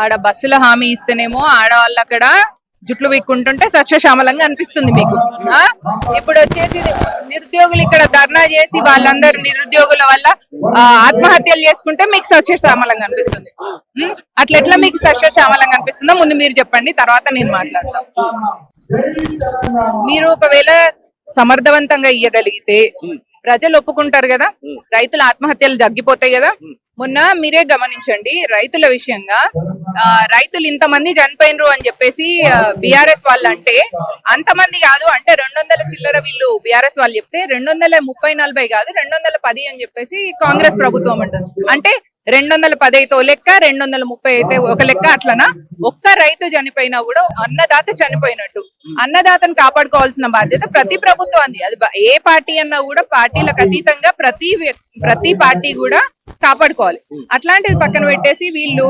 ఆడ బస్సుల హామీ ఇస్తేనేమో ఆడవాళ్ళు అక్కడ జుట్లు విక్కుంటుంటే సస్యశ్యామలంగా అనిపిస్తుంది మీకు. ఇప్పుడు వచ్చేసి నిరుద్యోగులు ఇక్కడ ధర్నా చేసి వాళ్ళందరూ నిరుద్యోగుల వల్ల ఆత్మహత్యలు చేసుకుంటే మీకు సస్యశ్యామలంగా అనిపిస్తుంది. అట్లా ఎట్లా మీకు సస్యశ్యామలంగా అనిపిస్తుందో ముందు మీరు చెప్పండి, తర్వాత నేను మాట్లాడతాను. మీరు ఒకవేళ సమర్థవంతంగా ఇయ్యగలిగితే ప్రజలు ఒప్పుకుంటారు కదా, రైతుల ఆత్మహత్యలు తగ్గిపోతాయి కదా. మొన్న మీరే గమనించండి రైతుల విషయంగా, రైతులు ఇంతమంది చనిపోయినరు అని చెప్పేసి బీఆర్ఎస్ వాళ్ళు అంటే అంతమంది కాదు, అంటే 200 చిల్లర వీళ్ళు బీఆర్ఎస్ వాళ్ళు చెప్తే 230-40 కాదు 210 అని చెప్పేసి కాంగ్రెస్ ప్రభుత్వం అంటుంది. అంటే 210 అయితే లెక్క, 230 అయితే ఒక లెక్క. అట్లనా ఒక్క రైతు చనిపోయినా కూడా అన్నదాత చనిపోయినట్టు. అన్నదాతను కాపాడుకోవాల్సిన బాధ్యత ప్రతి ప్రభుత్వం. అది ఏ పార్టీ అన్నా కూడా పార్టీలకు అతీతంగా ప్రతి పార్టీ కూడా కాపాడుకోవాలి. అట్లాంటిది పక్కన పెట్టేసి వీళ్ళు